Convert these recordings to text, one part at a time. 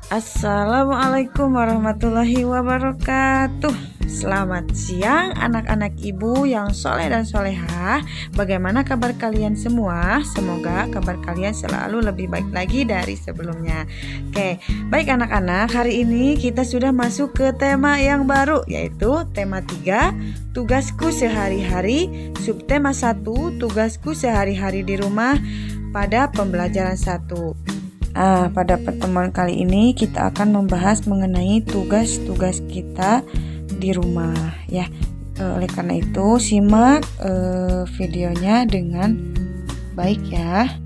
Assalamualaikum warahmatullahi wabarakatuh. Selamat siang anak-anak ibu yang soleh dan solehah. Bagaimana kabar kalian semua? Semoga kabar kalian selalu lebih baik lagi dari sebelumnya. Oke, baik anak-anak, hari ini kita sudah masuk ke tema yang baru, yaitu tema 3, tugasku sehari-hari. Subtema 1, tugasku sehari-hari di rumah pada pembelajaran 1. Pada pertemuan kali ini kita akan membahas mengenai tugas-tugas kita di rumah ya. Oleh karena itu simak videonya dengan baik ya.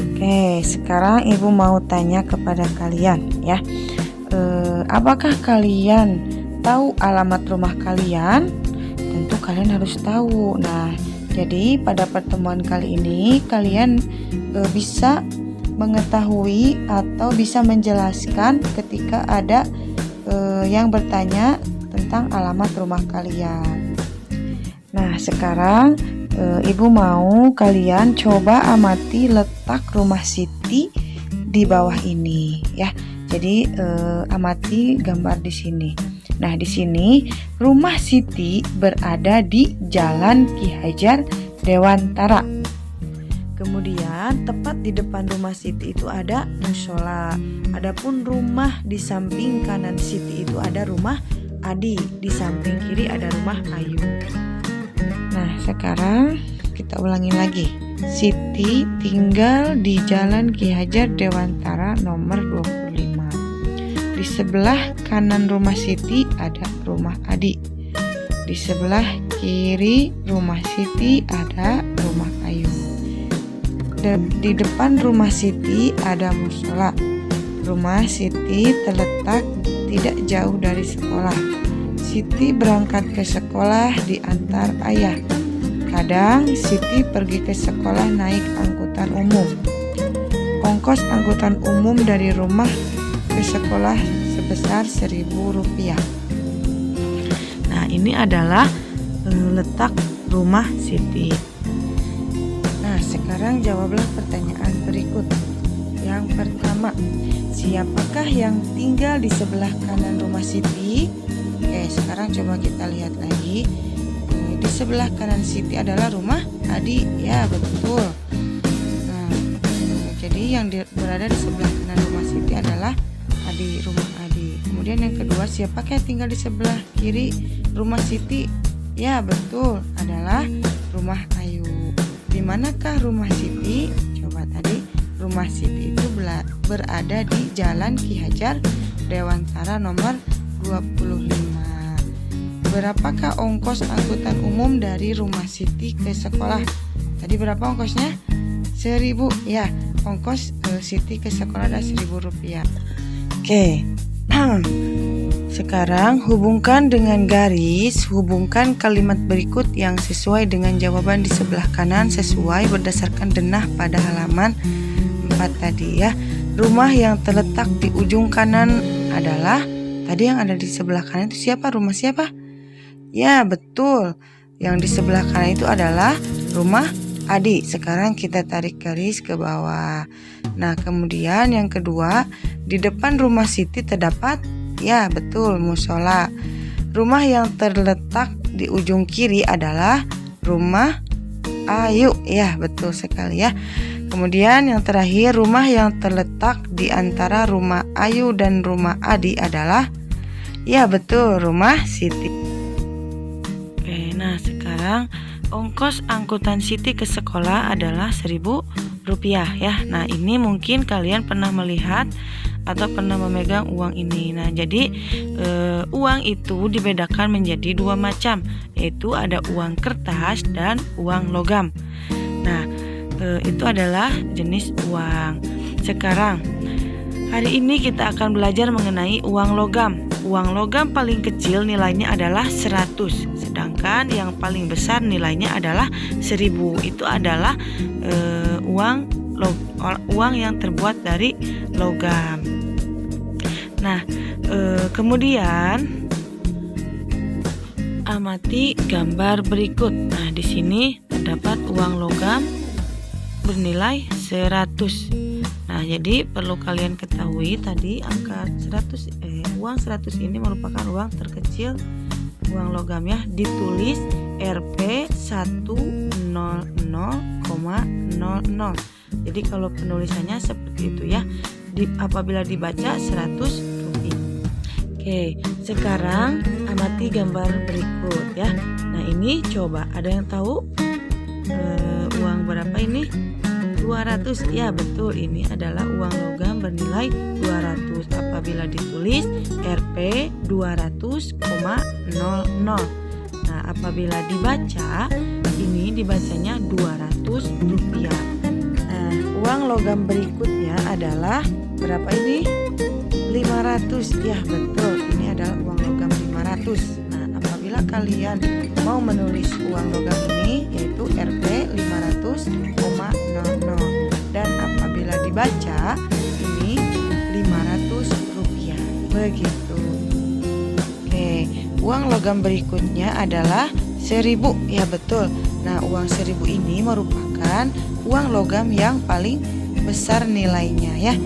Oke, sekarang ibu mau tanya kepada kalian ya. Apakah kalian tahu alamat rumah kalian? Tentu kalian harus tahu. Nah, jadi pada pertemuan kali ini kalian bisa mengetahui atau bisa menjelaskan ketika ada yang bertanya tentang alamat rumah kalian. Nah, sekarang ibu mau kalian coba amati letak rumah Siti di bawah ini ya. Jadi amati gambar di sini. Nah, di sini rumah Siti berada di Jalan Ki Hajar Dewantara. Kemudian tepat di depan rumah Siti itu ada musola. Adapun rumah di samping kanan Siti itu ada rumah Adi. Di samping kiri ada rumah Ayu. Nah, sekarang kita ulangi lagi. Siti tinggal di Jalan Ki Hajar Dewantara nomor 25. Di sebelah kanan rumah Siti ada rumah Adi. Di sebelah kiri rumah Siti ada rumah Ayu. Di depan rumah Siti ada musola. Rumah Siti terletak tidak jauh dari sekolah. Siti berangkat ke sekolah diantar ayah. Kadang Siti pergi ke sekolah naik angkutan umum. Ongkos angkutan umum dari rumah ke sekolah sebesar Rp1.000. Nah, ini adalah letak rumah Siti. Sekarang jawablah pertanyaan berikut. Yang pertama, siapakah yang tinggal di sebelah kanan rumah Siti? Oke, sekarang coba kita lihat lagi. Di sebelah kanan Siti adalah rumah Adi. Ya, betul. Nah, jadi yang berada di sebelah kanan rumah Siti adalah Adi, rumah Adi. Kemudian yang kedua, siapakah yang tinggal di sebelah kiri rumah Siti? Ya, betul, adalah rumah Ayu. Di manakah rumah Siti? Coba tadi rumah Siti itu berada di Jalan Ki Hajar Dewantara nomor 25. Berapakah ongkos angkutan umum dari rumah Siti ke sekolah? Tadi berapa ongkosnya? 1.000. Ya, ongkos Siti ke sekolah ada Rp1.000. Oke. Sekarang hubungkan dengan garis, hubungkan kalimat berikut yang sesuai dengan jawaban di sebelah kanan sesuai berdasarkan denah pada halaman 4 tadi ya. Rumah yang terletak di ujung kanan adalah, tadi yang ada di sebelah kanan itu siapa? Rumah siapa? Ya, betul. Yang di sebelah kanan itu adalah rumah Adi. Sekarang kita tarik garis ke bawah. Nah, kemudian yang kedua, di depan rumah Siti terdapat, ya betul, musola. Rumah yang terletak di ujung kiri adalah rumah Ayu. Ya, betul sekali ya. Kemudian yang terakhir, rumah yang terletak di antara rumah Ayu dan rumah Adi adalah, ya betul, rumah Siti. Oke, nah sekarang ongkos angkutan Siti ke sekolah adalah Rp1.000 ya. Nah, ini mungkin kalian pernah melihat atau pernah memegang uang ini. Nah, jadi uang itu dibedakan menjadi dua macam, yaitu ada uang kertas dan uang logam. Nah, itu adalah jenis uang. Sekarang hari ini kita akan belajar mengenai uang logam. Uang logam paling kecil nilainya adalah 100, sedangkan yang paling besar nilainya adalah 1.000. Itu adalah uang yang terbuat dari logam. Nah, kemudian amati gambar berikut. Nah, di sini terdapat uang logam bernilai 100. Nah, Nah, jadi perlu kalian ketahui tadi uang 100 ini merupakan uang terkecil uang logam ya, ditulis Rp 100,00. Jadi kalau penulisannya seperti itu ya. Apabila dibaca 100 rupiah. Oke, sekarang amati gambar berikut ya. Nah, ini coba ada yang tahu uang berapa ini? 200. Ya, betul, ini adalah uang logam bernilai 200. Apabila ditulis Rp 200,00. Nah, apabila dibaca, ini dibacanya 200 rupiah. Nah, uang logam berikutnya adalah berapa ini? 500. Ya, betul, ini adalah uang logam 500. Nah, apabila kalian mau menulis uang logam ini, yaitu Rp 500,00, dan apabila dibaca ini 500 rupiah. Begitu. Oke, uang logam berikutnya adalah 1000. Ya, betul. Nah, uang 1000 ini merupakan uang logam yang paling besar nilainya ya.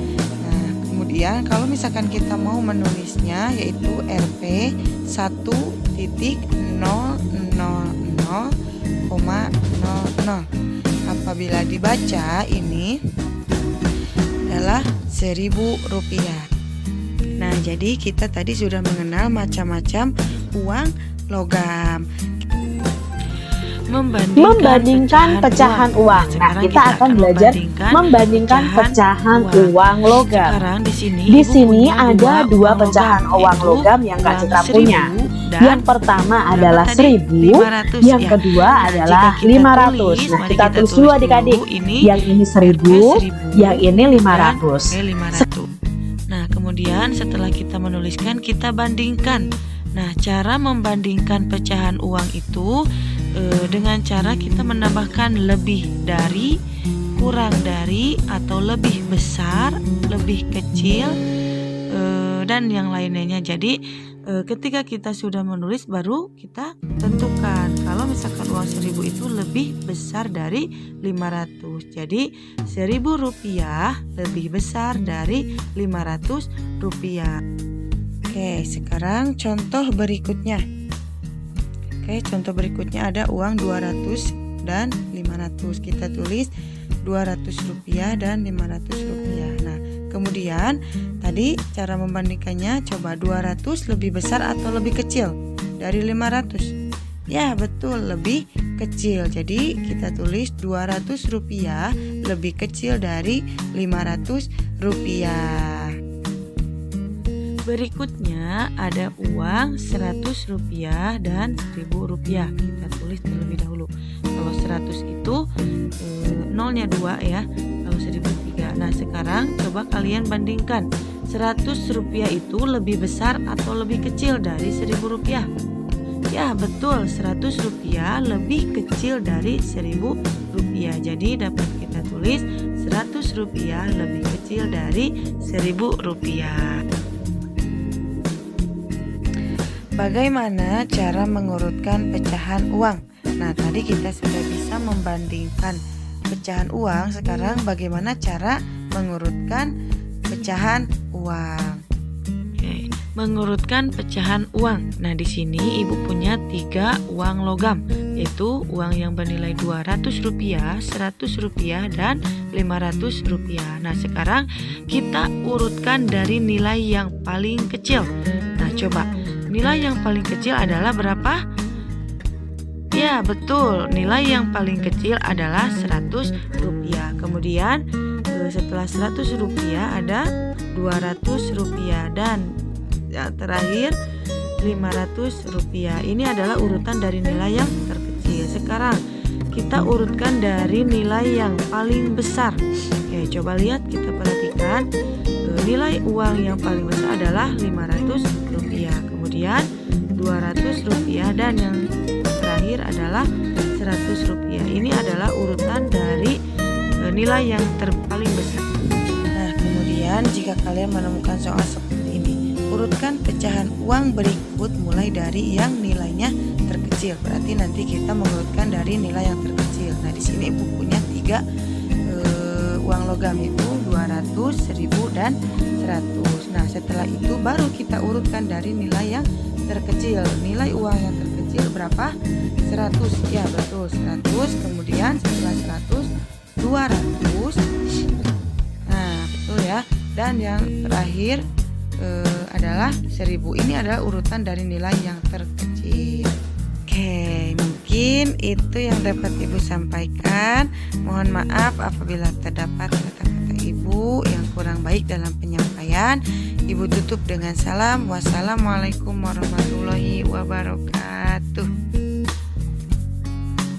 Nah, kemudian kalau misalkan kita mau menulisnya, yaitu Rp 1,000,00. Apabila dibaca ini adalah 1000 rupiah. Nah, jadi kita tadi sudah mengenal macam-macam uang logam. Membandingkan pecahan uang. Nah, kita akan belajar membandingkan pecahan uang logam. Sekarang di sini ada dua pecahan uang logam yang Kak Citra punya. Yang pertama adalah 1000, yang kedua adalah 500. Nah, kita tulis dulu adik-adik. Yang ini 1000, yang ini 500. Nah, kemudian setelah kita menuliskan, kita bandingkan. Nah, cara membandingkan pecahan uang itu dengan cara kita menambahkan lebih dari, kurang dari, atau lebih besar, lebih kecil, dan yang lainnya. Jadi ketika kita sudah menulis, baru kita tentukan kalau misalkan uang 1000 itu lebih besar dari 500. Jadi 1000 rupiah lebih besar dari 500 rupiah. Oke, sekarang contoh berikutnya. Oke, contoh berikutnya ada uang 200 dan 500. Kita tulis 200 rupiah dan 500 rupiah. Nah, kemudian tadi cara membandingkannya, coba 200 lebih besar atau lebih kecil dari 500? Ya, betul, lebih kecil. Jadi kita tulis 200 rupiah lebih kecil dari 500 rupiah. Berikutnya ada uang 100 rupiah dan 1000 rupiah. Kita tulis terlebih dahulu. Kalau 100 itu nolnya 2 ya. Kalau 1000 3. Nah, sekarang coba kalian bandingkan. 100 rupiah itu lebih besar atau lebih kecil dari 1000 rupiah? Ya, betul, 100 rupiah lebih kecil dari 1000 rupiah. Jadi dapat kita tulis 100 rupiah lebih kecil dari 1000 rupiah. Bagaimana cara mengurutkan pecahan uang? Nah, tadi kita sudah bisa membandingkan pecahan uang. Sekarang bagaimana cara mengurutkan pecahan uang? Oke, mengurutkan pecahan uang. Nah, di sini Ibu punya 3 uang logam, yaitu uang yang bernilai 200 rupiah, 100 rupiah, dan 500 rupiah. Nah, sekarang kita urutkan dari nilai yang paling kecil. Nah, coba nilai yang paling kecil adalah berapa? Ya, betul, nilai yang paling kecil adalah 100 rupiah. Kemudian setelah 100 rupiah ada 200 rupiah dan terakhir 500 rupiah. Ini adalah urutan dari nilai yang terkecil. Sekarang kita urutkan dari nilai yang paling besar. Oke, coba lihat, kita perhatikan. Nilai uang yang paling besar adalah 500 rupiah. Kemudian 200 rupiah dan yang terakhir adalah 100 rupiah. Ini adalah urutan dari nilai yang paling besar. Nah, kemudian jika kalian menemukan soal seperti ini, urutkan pecahan uang berikut mulai dari yang nilainya terkecil. Berarti nanti kita mengurutkan dari nilai yang terkecil. Nah, di sini Ibu punya 3 uang logam itu 200, 1000, dan 100. Nah, setelah itu baru kita urutkan dari nilai yang terkecil. Nilai uang yang terkecil berapa? 100. Ya, betul, 100. Kemudian setelah 100, 200. Nah, betul ya. Dan yang terakhir adalah 1000. Ini adalah urutan dari nilai yang terkecil. Oke, mungkin itu yang dapat Ibu sampaikan. Mohon maaf apabila terdapat kata-kata Ibu yang kurang baik dalam penyampaian. Ibu tutup dengan salam. Wassalamualaikum warahmatullahi wabarakatuh.